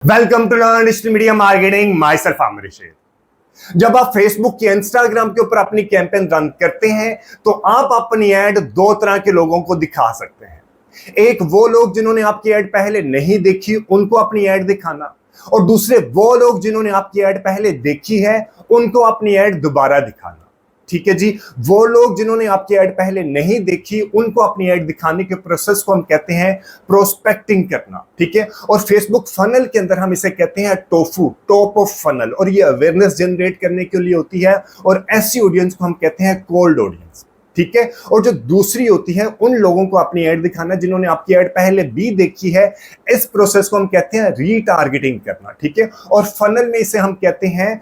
Welcome to learn digital media marketing. Myself Aamir Rashid. जब आप Facebook या इंस्टाग्राम के ऊपर अपनी कैंपेन रन करते हैं तो आप अपनी ऐड दो तरह के लोगों को दिखा सकते हैं। एक वो लोग जिन्होंने आपकी ऐड पहले नहीं देखी, उनको अपनी ऐड दिखाना, और दूसरे वो लोग जिन्होंने आपकी ऐड पहले देखी है, उनको अपनी ऐड दोबारा दिखाना। ठीक है जी। वो लोग जिन्होंने आपकी ऐड पहले नहीं देखी, उनको अपनी ऐड दिखाने के प्रोसेस को हम कहते हैं प्रोस्पेक्टिंग करना। ठीक है। और फेसबुक फनल के अंदर हम इसे कहते हैं टोफू, टॉप ऑफ फनल, और ये अवेयरनेस जनरेट करने के लिए होती है। और ऐसी ऑडियंस को हम कहते हैं कोल्ड ऑडियंस। ठीक है। और जो दूसरी होती है, उन लोगों को अपनी ऐड दिखाना जिन्होंने आपकी ऐड पहले भी देखी है। इस प्रोसेस को हम कहते हैं रीटारगेटिंग करना। ठीक है। और फनल में इसे हम कहते हैं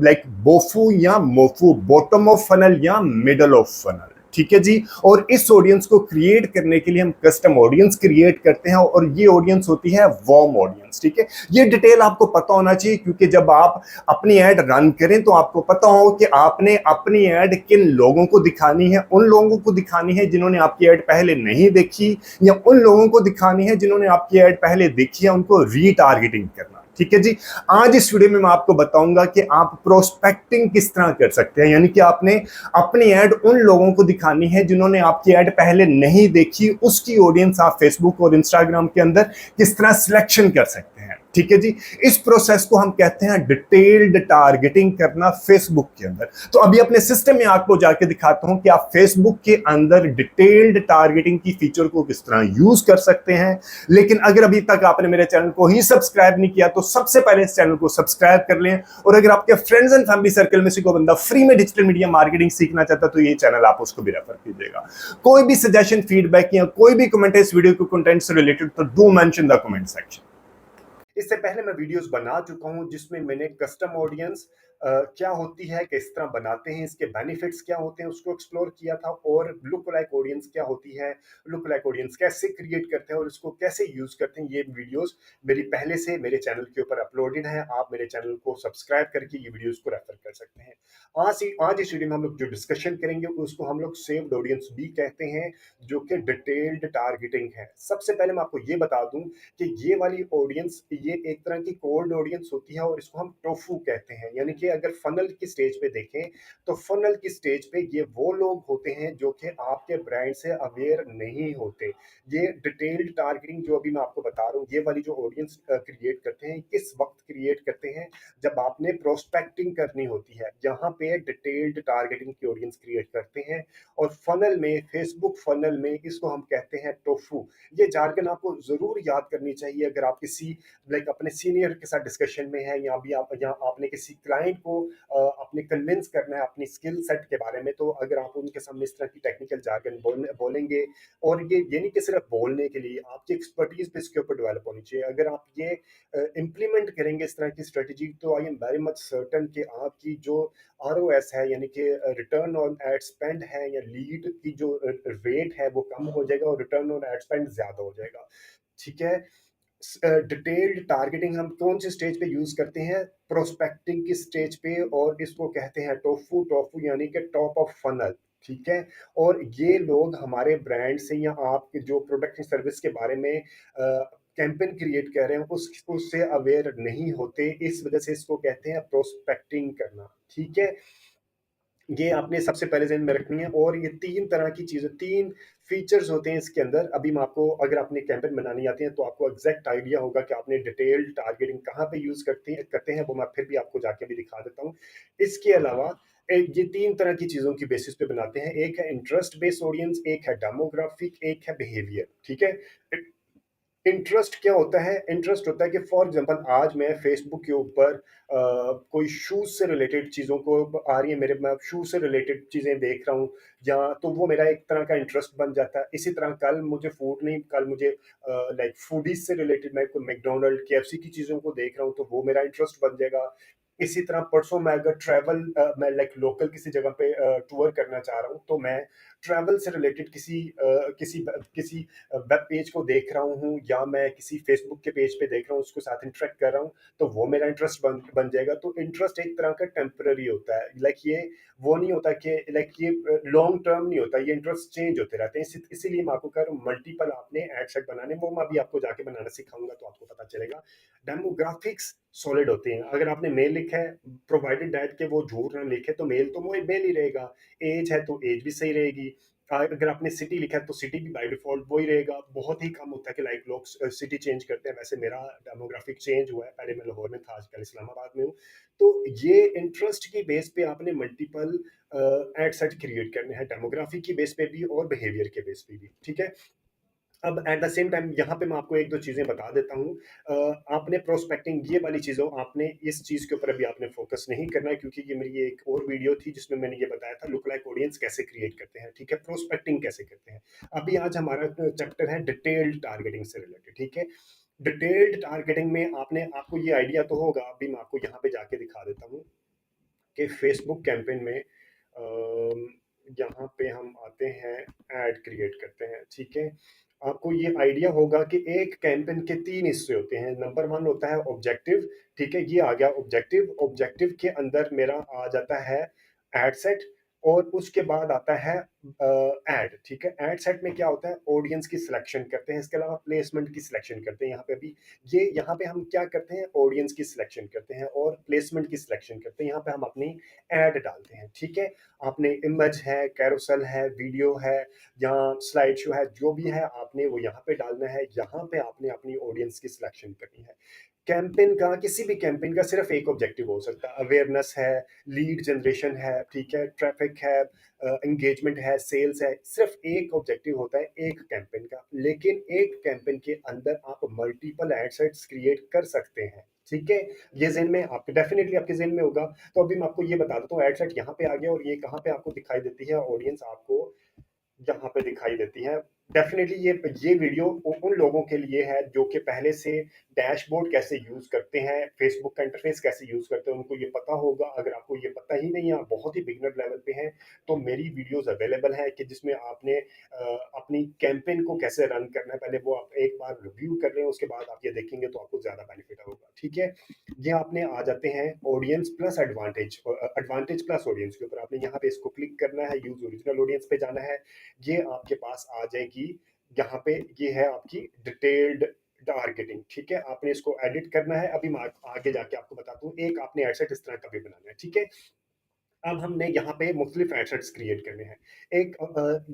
लाइक बोफू या मोफू, बॉटम ऑफ फनल या मिडल ऑफ फनल। ठीक है जी। और इस ऑडियंस को क्रिएट करने के लिए हम कस्टम ऑडियंस क्रिएट करते हैं, और ये ऑडियंस होती है वार्म ऑडियंस। ठीक है। ये डिटेल आपको पता होना चाहिए, क्योंकि जब आप अपनी ऐड रन करें तो आपको पता हो कि आपने अपनी ऐड किन लोगों को दिखानी है। उन लोगों को दिखानी है जिन्होंने आपकी ऐड पहले नहीं देखी, या उन लोगों को दिखानी है जिन्होंने आपकी ऐड पहले देखी है, उनको रीटारगेटिंग करना। ठीक है जी। आज इस वीडियो में मैं आपको बताऊंगा कि आप प्रोस्पेक्टिंग किस तरह कर सकते हैं, यानी कि आपने अपनी ऐड उन लोगों को दिखानी है जिन्होंने आपकी ऐड पहले नहीं देखी। उसकी ऑडियंस आप फेसबुक और इंस्टाग्राम के अंदर किस तरह सिलेक्शन कर सकते हैं। ठीक है जी। इस प्रोसेस को हम कहते हैं डिटेल्ड टारगेटिंग करना फेसबुक के अंदर। तो अभी अपने सिस्टम में आपको जाके दिखाता हूं कि आप फेसबुक के अंदर डिटेल्ड टारगेटिंग की फीचर को किस तरह यूज कर सकते हैं। लेकिन अगर अभी तक आपने मेरे चैनल को ही सब्सक्राइब नहीं किया तो सबसे पहले इस चैनल को सब्सक्राइब कर लें। और अगर आपके फ्रेंड्स एंड फैमिली सर्कल में से कोई बंदा फ्री में डिजिटल मीडिया मार्केटिंग सीखना चाहता तो ये चैनल आप उसको भी रेफर कीजिएगा। कोई भी सजेशन, फीडबैक या कोई भी कमेंट है इस वीडियो के कंटेंट से रिलेटेड तो do mention the comment section. इससे पहले मैं वीडियोस बना चुका हूं जिसमें मैंने कस्टम ऑडियंस क्या होती है, किस तरह बनाते हैं, इसके बेनिफिट्स क्या होते हैं, उसको एक्सप्लोर किया था। और लुक लाइक ऑडियंस क्या होती है, लुक लाइक ऑडियंस कैसे क्रिएट करते हैं और इसको कैसे यूज करते हैं, ये वीडियोस मेरी पहले से मेरे चैनल के ऊपर अपलोडेड है। आप मेरे चैनल को सब्सक्राइब करके ये वीडियोस को रेफर कर सकते हैं। आज इस वीडियो में हम लोग जो डिस्कशन करेंगे उसको हम लोग सेव्ड ऑडियंस भी कहते हैं, जो कि डिटेल्ड टारगेटिंग है। सबसे पहले मैं आपको ये बता दूं कि ये वाली ऑडियंस ये एक तरह की कोल्ड ऑडियंस होती है, और इसको हम टोफू कहते हैं। यानी कि अगर फनल की स्टेज पे देखें तो फनल की स्टेज पे ये वो लोग होते हैं जो कि आपके ब्रांड से अवेयर नहीं होते। ये डिटेल्ड टारगेटिंग जो अभी मैं आपको बता रहा हूँ, ये वाली जो ऑडियंस क्रिएट करते हैं, किस वक्त क्रिएट करते हैं, जब आपने प्रोस्पेक्टिंग करनी होती है। यहाँ पे डिटेल्ड टारगेटिंग की ऑडियंस क्रिएट करते हैं। और फनल में, फेसबुक फनल में, इसको हम कहते हैं टोफू। ये जार्गन आपको जरूर याद करनी चाहिए अगर आप किसी लाइक अपने सीनियर के साथ डिस्कशन में है, या भी आप या आपने किसी क्लाइंट को अपने कन्विंस करना है अपनी स्किल सेट के बारे में। तो अगर आप उनके सामने इस तरह की टेक्निकल जार्गन बोलेंगे, और ये नहीं कि सिर्फ बोलने के लिए, आपकी एक्सपर्टीज भी इसके ऊपर डेवलप होनी चाहिए। अगर आप ये इम्प्लीमेंट करेंगे इस तरह की स्ट्रेटेजी, तो I am very much certain कि आपकी जो ROS है, यानी कि रिटर्न ऑन एड स्पेंड है, या लीड की जो रेट है वो कम हो जाएगा और रिटर्न ऑन एड स्पेंड ज्यादा हो जाएगा। ठीक है। डिटेल्ड टारगेटिंग हम कौन सी स्टेज पे यूज करते हैं? प्रोस्पेक्टिंग की स्टेज पे, और इसको कहते हैं टोफू। टोफू यानी कि टॉप ऑफ फनल। ठीक है। और ये लोग हमारे ब्रांड से या आपके जो प्रोडक्ट सर्विस के बारे में कैंपेन क्रिएट कर रहे हैं उससे अवेयर नहीं होते। इस वजह से इसको कहते हैं प्रोस्पेक्टिंग करना। ठीक है। ये आपने सबसे पहले ज़हन में रखनी है। और ये तीन तरह की चीज़ें, तीन फीचर्स होते हैं इसके अंदर। अभी मैं आपको, अगर आपने कैंपेन बनानी आती है तो आपको एग्जैक्ट आइडिया होगा कि आपने डिटेल्ड टारगेटिंग कहाँ पे यूज करते हैं, वो मैं फिर भी आपको जाके भी दिखा देता हूँ। इसके अलावा ये तीन तरह की चीज़ों की बेसिस पे बनाते हैं। एक है इंटरेस्ट बेस्ड ऑडियंस, एक है डेमोग्राफिक, एक है बिहेवियर। ठीक है। इंटरेस्ट क्या होता है? इंटरेस्ट होता है कि फॉर एग्जांपल आज मैं फेसबुक के ऊपर कोई शूज से रिलेटेड चीज़ों को आ रही है, मेरे मैं शूज से रिलेटेड चीज़ें देख रहा हूँ, या तो वो मेरा एक तरह का इंटरेस्ट बन जाता है। इसी तरह कल मुझे फूड नहीं, कल मुझे लाइक फूडीज से रिलेटेड मैं कोई मैकडोनल्ड, KFC की चीज़ों को देख रहा हूँ, तो वो मेरा इंटरेस्ट बन जाएगा। इसी तरह परसों मैं अगर मैं लाइक लोकल किसी जगह पे टूर करना चाह रहा हूँ, तो मैं ट्रैवल से रिलेटेड किसी वेब पेज को देख रहा हूँ, या मैं किसी फेसबुक के पेज पे देख रहा हूँ, उसको साथ इंटरेक्ट कर रहा हूँ, तो वो मेरा इंटरेस्ट बन जाएगा। तो इंटरेस्ट एक तरह का टेम्पररी होता है, लाइक ये वो नहीं होता कि लाइक ये लॉन्ग टर्म नहीं होता, ये इंटरेस्ट चेंज होते रहते हैं। इसीलिए मैं आपको कह रहा हूँ मल्टीपल आपने एड सेट बनाने, वो मैं अभी आपको जाके बनाना सिखाऊंगा तो आपको पता चलेगा। डेमोग्राफिक्स सॉलिड होते हैं। अगर आपने मेल लिखा है, प्रोवाइडेड दैट के वो झूठ ना लिखे, तो मेल तो वो मेल ही रहेगा। एज है तो एज भी सही रहेगी। अगर आपने सिटी लिखा है तो सिटी भी बाय डिफॉल्ट वो ही रहेगा। बहुत ही कम होता है कि लाइक लोग सिटी चेंज करते हैं। वैसे मेरा डेमोग्राफिक चेंज हुआ है, पहले मैं लाहौर में था, आजकल इस्लामाबाद में हूँ। तो ये इंटरेस्ट की बेस पे आपने मल्टीपल एड सेट क्रिएट करने हैं, डेमोग्राफी की बेस पे भी और बिहेवियर के बेस पे भी, ठीक है। अब एट द सेम टाइम यहाँ पे मैं आपको एक दो चीजें बता देता हूँ। आपने प्रोस्पेक्टिंग ये वाली चीजों, आपने इस चीज के ऊपर अभी आपने फोकस नहीं करना है, क्योंकि ये मेरी एक और वीडियो थी जिसमें मैंने ये बताया था लुक लाइक ऑडियंस कैसे क्रिएट करते हैं, ठीक है, प्रोस्पेक्टिंग कैसे करते हैं। अभी आज हमारा चैप्टर है डिटेल्ड टारगेटिंग से रिलेटेड, ठीक है। डिटेल्ड टारगेटिंग में आपको ये आइडिया तो होगा, अभी मैं आपको यहाँ पे जाके दिखा देता हूँ कि फेसबुक कैंपेन में यहाँ पे हम आते हैं, ऐड क्रिएट करते हैं, ठीक है। आपको ये आइडिया होगा कि एक कैंपेन के 3 हिस्से होते हैं। नंबर 1 होता है ऑब्जेक्टिव, ठीक है, ये आ गया ऑब्जेक्टिव। ऑब्जेक्टिव के अंदर मेरा आ जाता है एड सेट, और उसके बाद आता है एड, ठीक है। एड सेट में क्या होता है, ऑडियंस की सिलेक्शन करते हैं, इसके अलावा प्लेसमेंट की सिलेक्शन करते हैं। यहाँ पे अभी ये यहाँ पे हम क्या करते हैं, ऑडियंस की सिलेक्शन करते हैं और प्लेसमेंट की सिलेक्शन करते हैं। यहाँ पे हम अपनी एड डालते हैं, ठीक है। आपने इमेज है, कैरोसेल है, वीडियो है, या स्लाइड शो है, जो भी है आपने वो यहाँ पे डालना है। यहाँ पे आपने अपनी ऑडियंस की सिलेक्शन करनी है। कैंपेन का, किसी भी कैंपेन का सिर्फ एक ऑब्जेक्टिव हो सकता है, अवेयरनेस है, लीड जनरेशन है, ठीक है, ट्रैफिक है, एंगेजमेंट है, सेल्स है। सिर्फ एक ऑब्जेक्टिव होता है एक कैंपेन का, लेकिन एक कैंपेन के अंदर आप मल्टीपल एड सेट्स क्रिएट कर सकते हैं, ठीक है। ये जेन में आपके डेफिनेटली आपके जेन में होगा। तो अभी मैं आपको ये बता देता हूँ, एड सेट यहाँ पे आ गया, और ये कहाँ पे आपको दिखाई देती है, ऑडियंस आपको यहाँ पे दिखाई देती है। डेफिनेटली ये वीडियो उन लोगों के लिए है जो कि पहले से डैशबोर्ड कैसे यूज करते हैं, फेसबुक का इंटरफेस कैसे यूज करते हैं, उनको ये पता होगा। अगर आपको ये पता ही नहीं है, आप बहुत ही बिगनर लेवल पे हैं, तो मेरी वीडियोस अवेलेबल है कि जिसमें आपने अपनी कैंपेन को कैसे रन करना है, पहले वो आप एक बार रिव्यू कर लें, उसके बाद आप ये देखेंगे तो आपको ज्यादा बेनिफिट होगा, ठीक है। ये आपने आ जाते हैं audience plus advantage, advantage plus audience के ऊपर। आपने यहाँ पे इसको क्लिक करना है, यूज ओरिजिनल ऑडियंस पे जाना है। ये आपके पास आ जाएगी, यहाँ पे ये है आपकी डिटेल्ड टारगेटिंग, ठीक है। आपने इसको एडिट करना है। अभी मैं आगे जाके आपको बताता हूँ। एक आपने एडसेट इस तरह का भी बनाना है, ठीक है। अब हमने यहाँ पे मुख्तलिफ एडसेट्स क्रिएट करने हैं।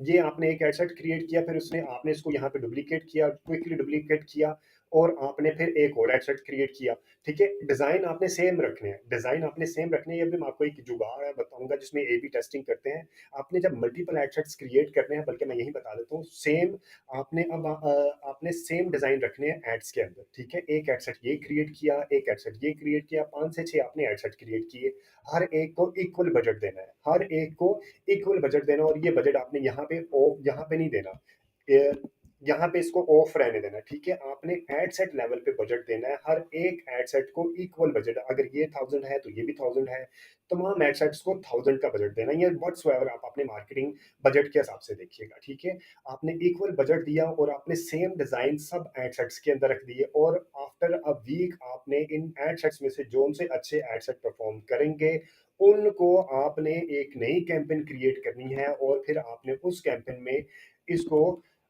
ये आपने एक एडसेट क्रिएट किया, फिर उसने आपने इसको यहाँ पे डुप्लीकेट किया, क्विकली डुप्लीकेट किया, और आपने फिर एक और एडसेट क्रिएट किया, ठीक है। डिजाइन आपने सेम रखने हैं, डिजाइन आपने सेम रखने हैं। अभी मैं आपको एक जुगाड़ है बताऊंगा जिसमें ए बी टेस्टिंग करते हैं। आपने जब मल्टीपल एडसेट्स क्रिएट करने हैं, बल्कि मैं यही बता देता हूँ, सेम आपने अब आपने सेम डिजाइन रखने हैं एड्स के अंदर, ठीक है। एक एडसेट ये क्रिएट किया, एक एडसेट ये क्रिएट किया, 5 से 6 आपने एडसेट क्रिएट किए। हर एक को इक्वल बजट देना है, हर एक को इक्वल बजट देना, और ये बजट आपने यहाँ पे नहीं देना, यहाँ पे इसको ऑफ रहने देना, ठीक है। आपने एड सेट लेवल पे बजट देना है, हर एक एड सेट को इक्वल बजट। अगर ये 1000 है तो ये भी 1000 है, तमाम एड सेट्स को 1000 का बजट देना है। ये व्हाट्सएवर आप अपने मार्केटिंग बजट के हिसाब से देखिएगा, ठीक है। आपने इक्वल बजट दिया, और आपने सेम डिजाइन सब एड सेट्स के अंदर रख दिए, और आफ्टर अ वीक आपने इन एड सेट्स में से जो से अच्छे एड सेट परफॉर्म करेंगे, उनको आपने एक नई कैंपेन क्रिएट करनी है, और फिर आपने उस कैंपेन में इसको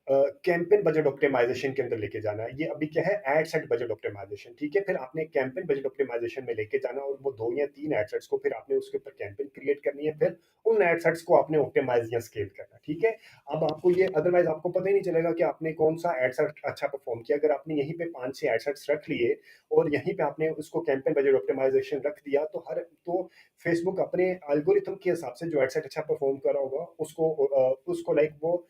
कैंपेन बजट ऑप्टिमाइजेशन के अंदर लेके जाना है। ये अभी क्या है, एड सेट बजट ऑप्टिमाइजेशन, ठीक है। फिर आपने कैंपेन बजट ऑप्टिमाइजेशन में लेके जाना, और वो 2 या 3 एड सेट्स को फिर आपने उसके ऊपर कैंपेन क्रिएट करनी है, फिर उन एड सेट्स को आपने ऑप्टिमाइज या स्केल करना, ठीक है। अब आपको ये, अदरवाइज आपको पता ही नहीं चलेगा कि आपने कौन सा एड सेट अच्छा परफॉर्म किया। अगर आपने यहीं पे 5-6 एड सेट्स रख लिए, और यहीं पे आपने उसको कैंपेन बजट ऑप्टिमाइजेशन रख दिया, तो फेसबुक अपने एल्गोरिथम के हिसाब से जो एड सेट अच्छा परफॉर्म कर रहा होगा, उसको लाइक वो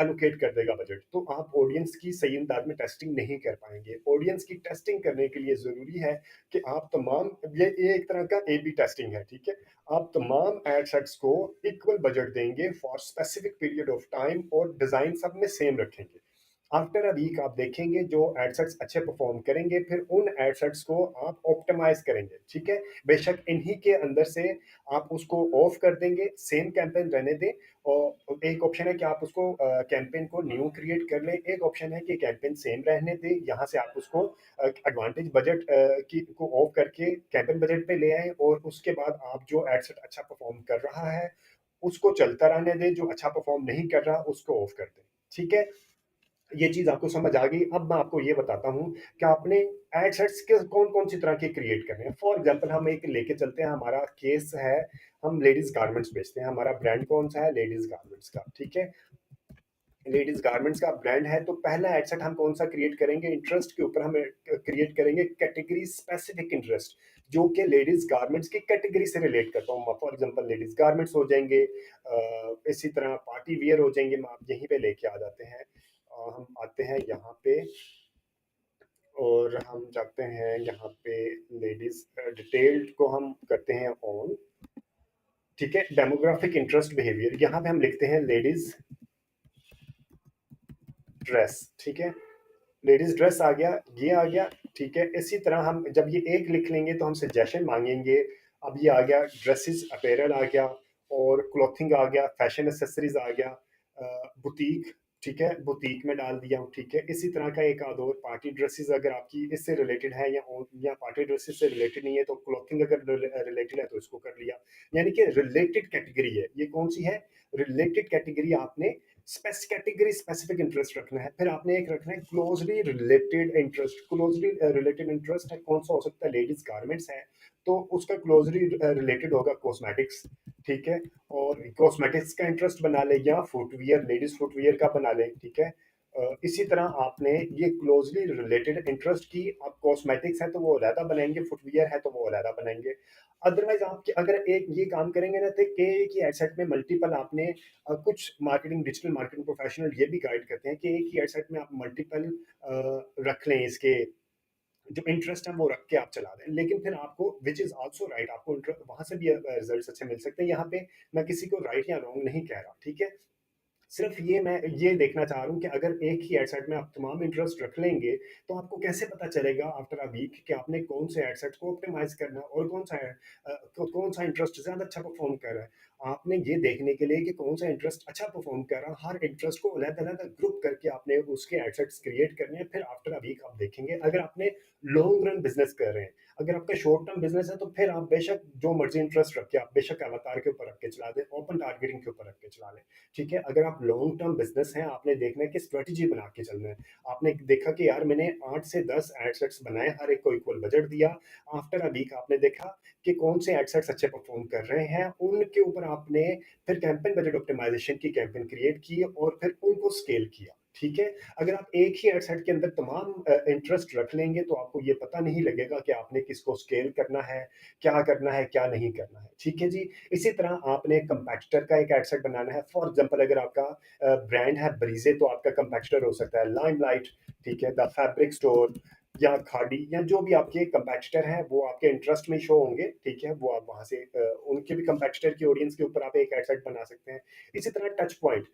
एलोकेट कर देगा बजट। तो आप ऑडियंस की सही अंदाज में टेस्टिंग नहीं कर पाएंगे। ऑडियंस की टेस्टिंग करने के लिए जरूरी है कि आप तमाम, ये एक तरह का ए बी टेस्टिंग है, ठीक है। आप तमाम एड सेट्स को इक्वल बजट देंगे for specific period of time, और डिजाइन सब में सेम रखेंगे। आफ्टर अ वीक आप देखेंगे जो एडसेट्स अच्छे परफॉर्म करेंगे, फिर उन एडसेट्स को आप ऑप्टिमाइज करेंगे, ठीक है। बेशक इन्हीं के अंदर से आप उसको ऑफ कर देंगे, सेम कैंपेन रहने दें। और एक ऑप्शन है कि आप उसको कैंपेन को न्यू क्रिएट कर लें, एक ऑप्शन है कि कैंपेन सेम रहने दें, यहाँ से आप उसको एडवांटेज बजट की को ऑफ करके कैंपेन बजट पे ले आए, और उसके बाद आप जो एडसेट अच्छा परफॉर्म कर रहा है उसको चलता रहने दें, जो अच्छा परफॉर्म नहीं कर रहा उसको ऑफ कर दें, ठीक है। ये चीज आपको समझ आ गई। अब मैं आपको ये बताता हूँ कि आपने एड सेट्स के कौन कौन सी तरह के क्रिएट करने हैं। फॉर एग्जांपल हम एक लेके चलते हैं, हमारा केस है, हम लेडीज गारमेंट्स बेचते हैं, हमारा ब्रांड कौन सा है, लेडीज गारमेंट्स का, ठीक है। लेडीज गारमेंट्स का ब्रांड है, तो पहला एडसेट हम कौन सा क्रिएट करेंगे, इंटरेस्ट के ऊपर हम क्रिएट करेंगे कैटेगरी स्पेसिफिक इंटरेस्ट, जो कि लेडीज गारमेंट्स की कैटेगरी से रिलेट करता हूँ। फॉर एग्जांपल लेडीज गारमेंट्स हो जाएंगे, इसी तरह पार्टी वियर हो जाएंगे, आप यहीं पे लेके आ जाते हैं। हम आते हैं यहाँ पे और हम जाते हैं यहाँ पे लेडीज डिटेल्ड को हम करते हैं ऑन, ठीक है। डेमोग्राफिक इंटरेस्ट बिहेवियर, यहाँ पे हम लिखते हैं लेडीज ड्रेस, ठीक है। लेडीज ड्रेस आ गया, ये आ गया, ठीक है। इसी तरह हम जब ये एक लिख लेंगे तो हम सजेशन मांगेंगे। अब ये आ गया ड्रेसेस अपैरल आ गया, और क्लॉथिंग आ गया, फैशन एसेसरीज आ गया, बुटीक, ठीक है, बुटीक में डाल दिया हूँ, ठीक है। इसी तरह का एक आध और पार्टी ड्रेसेस अगर आपकी इससे रिलेटेड है, या पार्टी ड्रेसेस से रिलेटेड नहीं है तो क्लॉथिंग अगर रिलेटेड है तो इसको कर लिया। यानी कि रिलेटेड कैटेगरी है, ये कौन सी है, रिलेटेड कैटेगरी। आपने कैटेगरी स्पेसिफिक इंटरेस्ट रखना है, फिर आपने एक रखना है closely related interest. Closely related interest है कौन सा हो सकता है, लेडीज गारमेंट्स है तो उसका क्लोजली रिलेटेड होगा कॉस्मेटिक्स, ठीक है। और कॉस्मेटिक्स का इंटरेस्ट बना ले, या फुटवियर, लेडीज फुटवियर का बना ले, ठीक है। इसी तरह आपने ये क्लोजली रिलेटेड इंटरेस्ट की, आप कॉस्मेटिक्स है तो वो अलहदा बनाएंगे, फुटवियर है तो वो अलहदा बनाएंगे। अदरवाइज आप अगर एक ये काम करेंगे ना, तो एक ही एडसेट में मल्टीपल आपने कुछ मार्केटिंग डिजिटल मार्केटिंग प्रोफेशनल ये भी गाइड करते हैं कि एक ही एडसेट में आप मल्टीपल रख लें, इसके जो इंटरेस्ट है वो रख के आप चला दें। लेकिन फिर आपको विच इज आल्सो राइट, आपको वहां से भी रिजल्ट्स अच्छे मिल सकते हैं। यहाँ पे मैं किसी को राइट या रॉन्ग नहीं कह रहा, ठीक है। सिर्फ ये मैं ये देखना चाह रहा हूँ कि अगर एक ही एडसेट में आप तमाम इंटरेस्ट रख लेंगे तो आपको कैसे पता चलेगा आफ्टर अ वीक कि आपने कौन से एडसेट को ऑप्टिमाइज करना है, और कौन सा इंटरेस्ट ज्यादा अच्छा परफॉर्म कर रहा है। आपने ये देखने के लिए कि कौन सा इंटरेस्ट अच्छा परफॉर्म कर रहा है, हर इंटरेस्ट को अलग अलग ग्रुप करके आपने उसके एडसेट्स क्रिएट करने हैं। फिर आफ्टर अ वीक आप देखेंगे, अगर आपने लॉन्ग रन बिजनेस कर रहे हैं, अगर आपका शॉर्ट टर्म बिजनेस है तो फिर आप बेशक जो मर्जी इंटरेस्ट रखे, आप बेशक अवतार के ऊपर रख के चला दें, ओपन टारगेटिंग के ऊपर रख के चला लें, ठीक है। अगर आप लॉन्ग टर्म बिजनेस है, आपने देखना है कि स्ट्रेटजी बना के चलना है। आपने देखा कि यार मैंने 8 से 10 एडसेट्स बनाए, हर एक को इक्वल बजट दिया। आफ्टर अ वीक आपने देखा कि कौन से एडसेट्स अच्छे परफॉर्म कर रहे हैं, उनके ऊपर आपने फिर कैंपेन बजट ऑप्टिमाइजेशन की कैंपेन क्रिएट की और फिर उनको स्केल किया, ठीक है। अगर आप एक ही एडसेट के अंदर तमाम इंटरेस्ट रख लेंगे तो आपको ये पता नहीं लगेगा कि आपने किसको स्केल करना है, क्या करना है, क्या नहीं करना है, ठीक है जी। इसी तरह आपने कंपैटिटर का एक एडसेट बनाना है। फॉर एग्जांपल अगर आपका ब्रांड है ब्रीजे, तो आपका कंपैटिटर हो सकता है लाइमलाइट, ठीक है, द फैब्रिक स्टोर, या खाड़ी, या जो भी आपके कंपैटिटर हैं वो आपके इंटरेस्ट में शो होंगे, ठीक है। वो आप वहां से उनके भी कंपैटिटर की ऑडियंस के ऊपर आप एक एडसेट बना सकते हैं। इसी तरह टच पॉइंट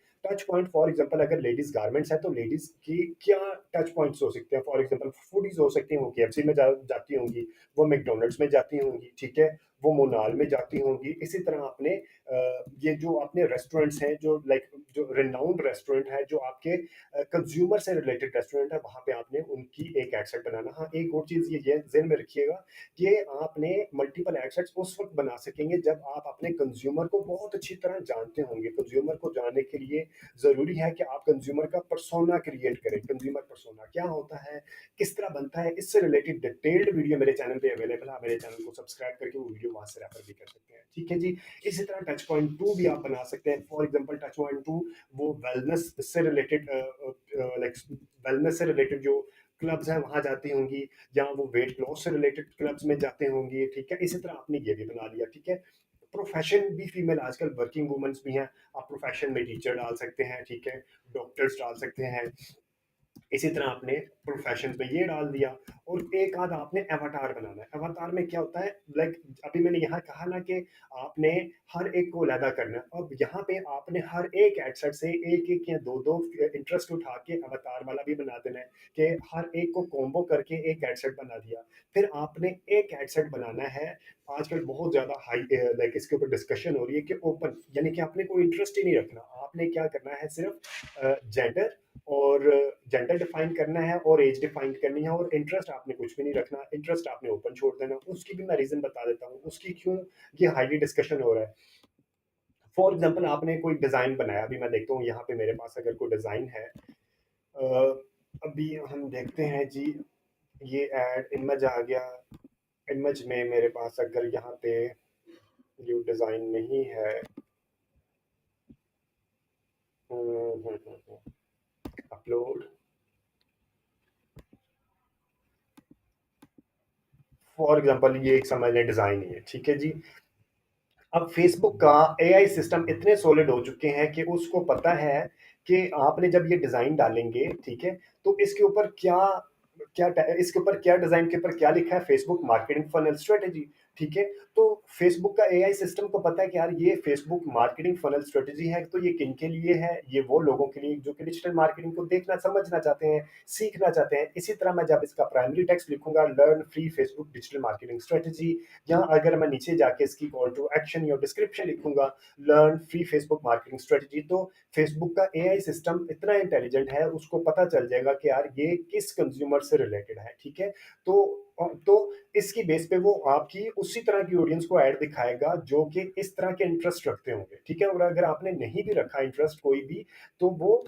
फॉर एग्जांपल अगर लेडीज गारमेंट्स है तो लेडीज की क्या टच पॉइंट्स हो सकते हैं। फॉर एग्जांपल फूडीज हो सकती हैं, वो केएफसी में जाती होंगी, वो मैकडोनल्ड्स में जाती होंगी, ठीक है, वो मोनाल में जाती होंगी। इसी तरह आपने ये जो अपने रेस्टोरेंट्स हैं, जो लाइक जो रिनाउंड रेस्टोरेंट है, जो आपके कंज्यूमर से रिलेटेड रेस्टोरेंट है, वहां पे आपने उनकी एक एडसेट बनाना। हाँ, एक और चीज ये ध्यान में रखिएगा कि आपने मल्टीपल एडसेट्स उस वक्त बना सकेंगे जब आप अपने कंज्यूमर को बहुत अच्छी तरह जानते होंगे। कंज्यूमर को जानने के लिए जरूरी है कि आप कंज्यूमर का पर्सोना क्रिएट करें। कंज्यूमर पर्सोना क्या होता है, किस तरह बनता है, इससे रिलेटेड डिटेल्ड वीडियो मेरे चैनल पे अवेलेबल है। मेरे चैनल को सब्सक्राइब करके वो वीडियो वहां से रेफर भी कर सकते हैं, ठीक है जी। इसी तरह टच पॉइंट 2 भी आप बना सकते हैं। फॉर एग्जांपल टच पॉइंट 2 वो वेलनेस से रिलेटेड, लाइक वेलनेस से रिलेटेड जो क्लब्स हैं वहां जाती होंगी, या वो वेट लॉस से रिलेटेड क्लब्स में जाते होंगे, ठीक है। इसी तरह आपने ये भी बना लिया, ठीक है। प्रोफेशन भी फीमेल आजकल वर्किंग वुमेन्स भी हैं, आप प्रोफेशन में टीचर डाल सकते हैं, ठीक है, डॉक्टर्स डाल सकते हैं, इसी तरह आपने प्रोफेशन पे ये डाल दिया और एक आध आपने एवाटार बनाना है। एवाटार में क्या होता है, लाइक अभी मैंने यहाँ कहा ना कि आपने हर एक को अलहदा करना है। अब यहाँ पे आपने हर एक एडसेट से एक एक या दो दो इंटरेस्ट उठा के एवाटार वाला भी बना देना है कि हर एक को कॉम्बो करके एक एडसेट बना दिया। फिर आपने एक एडसेट बनाना है। आजकल बहुत ज़्यादा हाई लाइक इसके ऊपर डिस्कशन हो रही है कि ओपन, यानी कि आपने कोई इंटरेस्ट ही नहीं रखना। आपने क्या करना है, सिर्फ जेंडर और जेंडर डिफाइन करना है और एज डिफाइन करनी है और इंटरेस्ट आपने कुछ भी नहीं रखना। इंटरेस्ट आपने ओपन छोड़ देना। उसकी भी मैं रीजन बता देता हूँ उसकी क्यों ये हाईली डिस्कशन हो रहा है। फॉर एग्जांपल आपने कोई डिजाइन बनाया, अभी मैं देखता हूँ यहाँ पे मेरे पास अगर कोई डिजाइन है, अभी हम देखते हैं जी, ये एड इमेज आ गया। इमेज में मेरे पास अगर यहाँ पे जो डिजाइन नहीं है, अपलोड, फॉर एग्जांपल ये एक समझ लें डिजाइन ही है, ठीक है जी। अब फेसबुक का एआई सिस्टम इतने सॉलिड हो चुके हैं कि उसको पता है कि आपने जब ये डिजाइन डालेंगे, ठीक है, तो इसके ऊपर क्या क्या इसके ऊपर क्या डिजाइन के ऊपर क्या लिखा है, फेसबुक मार्केटिंग फनल स्ट्रेटेजी, ठीक है। तो फेसबुक का एआई सिस्टम को पता है कि यार ये फेसबुक मार्केटिंग फनल स्ट्रेटेजी है, तो ये किन के लिए है, ये वो लोगों के लिए जो कि डिजिटल मार्केटिंग को देखना समझना चाहते हैं, सीखना चाहते हैं। इसी तरह मैं जब इसका प्राइमरी टेक्स्ट लिखूंगा, learn free Facebook digital marketing strategy, यहाँ अगर मैं नीचे जाके इसकी कॉल टू एक्शन या डिस्क्रिप्शन लिखूंगा, learn free Facebook marketing strategy, तो फेसबुक का एआई सिस्टम इतना इंटेलिजेंट है, उसको पता चल जाएगा कि यार ये किस कंज्यूमर से रिलेटेड है, ठीक है। तो इसकी बेस पे वो आपकी उसी तरह की ऑडियंस को ऐड दिखाएगा जो कि इस तरह के इंटरेस्ट रखते होंगे, ठीक है। और अगर आपने नहीं भी रखा इंटरेस्ट कोई भी, तो वो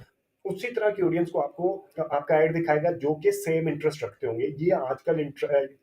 उसी तरह की ऑडियंस को आपको आपका ऐड दिखाएगा जो कि सेम इंटरेस्ट रखते होंगे। ये आजकल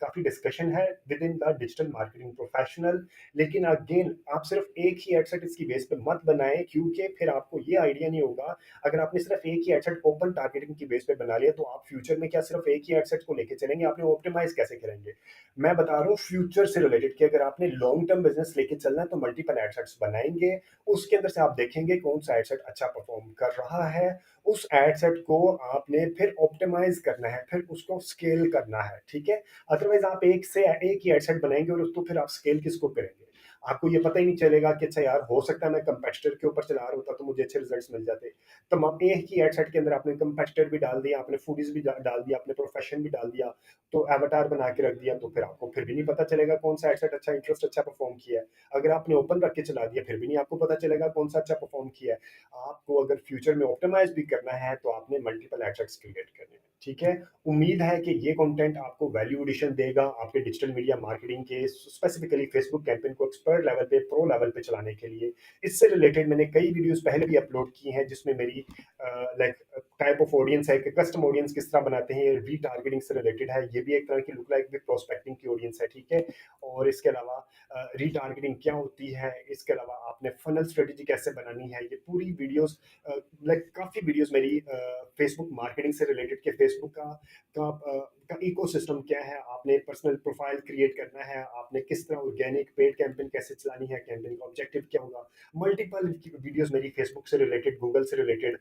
काफी डिस्कशन है with in the digital marketing professional. लेकिन अगेन आप सिर्फ एक ही एडसेट इसकी बेस पे मत बनाएं, क्योंकि फिर आपको ये आइडिया नहीं होगा। अगर आपने सिर्फ एक ही एडसेट ओपन टारगेटिंग की बेस पे बना लिया, तो आप फ्यूचर में क्या सिर्फ एक ही एडसेट को लेके चलेंगे, आपने ऑप्टिमाइज कैसे करेंगे। मैं बता रहा हूँ फ्यूचर से रिलेटेड कि अगर आपने लॉन्ग टर्म बिजनेस लेके चलना है तो मल्टीपल एडसेट्स बनाएंगे। उसके अंदर से आप देखेंगे कौन सा एडसेट अच्छा परफॉर्म कर रहा है, उस एडसेट को आपने फिर ऑप्टिमाइज करना है, फिर उसको स्केल करना है, ठीक है। अदरवाइज आप एक ही एडसेट बनाएंगे और उसको फिर आप स्केल किसको करेंगे, आपको ये पता ही नहीं चलेगा कि अच्छा यार हो सकता है मैं कंपेटिटर के ऊपर चला रहा होता तो मुझे अच्छे रिजल्ट्स मिल जाते। तो आप एक ही एडसेट के अंदर आपने कंपेटिटर भी डाल दिया, आपने फूडीज भी डाल दिया, आपने प्रोफेशन भी डाल दिया, तो एवटार बना के रख दिया, तो फिर आपको फिर भी नहीं पता चलेगा कौन सा एडसेट अच्छा इंटरेस्ट अच्छा परफॉर्म किया है। अगर आपने ओपन रख के चला दिया, फिर भी नहीं आपको पता चलेगा कौन सा अच्छा परफॉर्म किया है। आपको अगर फ्यूचर में ऑप्टिमाइज भी करना है तो आपने मल्टीपल एडसेट्स क्रिएट करने हैं, ठीक है। उम्मीद है कि ये कंटेंट आपको वैल्यू एडिशन देगा आपके डिजिटल मीडिया मार्केटिंग के, स्पेसिफिकली फेसबुक कैंपेन को एक्सपर्ट लेवल पे, प्रो लेवल पे चलाने के लिए। इससे रिलेटेड मैंने कई वीडियोस पहले भी अपलोड की हैं जिसमें मेरी लाइक टाइप ऑफ ऑडियंस है कि कस्टम ऑडियंस किस तरह बनाते हैं, रीटारगेटिंग से रिलेटेड है। ये भी एक तरह की लुक लाइक विद प्रोस्पेक्टिंग की ऑडियंस है, ठीक है। और इसके अलावा रीटारगेटिंग क्या होती है, इसके अलावा आपने फनल स्ट्रेटेजी कैसे बनानी है, ये पूरी वीडियोस लाइक काफ़ी वीडियोस मेरी फेसबुक मार्केटिंग से रिलेटेड के फेसबुक का इकोसिस्टम क्या है, आपने पर्सनल प्रोफाइल क्रिएट करना है, आपने किस तरह ऑर्गेनिक पेड कैंपेन कैसे चलानी है, कैंपेन का ऑब्जेक्टिव क्या होगा। मल्टीपल वीडियोस मेरी फेसबुक से रिलेटेड, गूगल से रिलेटेड,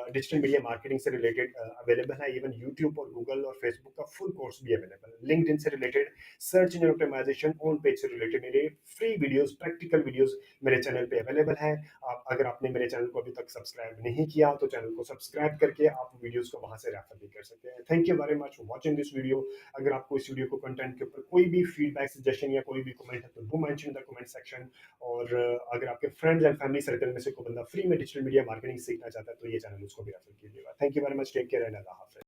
डिजिटल मीडिया मार्केटिंग से रिलेटेड अवेलेबल है। इवन यूट्यूब और गूगल और फेसबुक का फुल कोर्स भी अवेलेबल है। लिंक्डइन से related, search engine optimisation, on page से रिलेटेड मेरे फ्री वीडियोस, प्रैक्टिकल वीडियोस मेरे चैनल पे अवेलेबल है। आप अगर आपने मेरे चैनल को अभी तक सब्सक्राइब नहीं किया तो चैनल को सब्सक्राइब करके आप वीडियोस को वहां से रेफर भी कर सकते हैं। Thank you very much for watching this video. अगर आपको इस वीडियो को कंटेंट के ऊपर कोई भी फीडबैक, सजेशन या कोई भी कमेंट है तो do mention in the comment section. और अगर आपके फ्रेंड्स एंड फैमिली सर्कल में से कोई बंदा फ्री में डिजिटल मीडिया मार्केटिंग सीखना चाहता है तो ये चैनल उसको भी रेफर कीजिएगा। Thank you very much, take care and अल्लाह हाफिज़।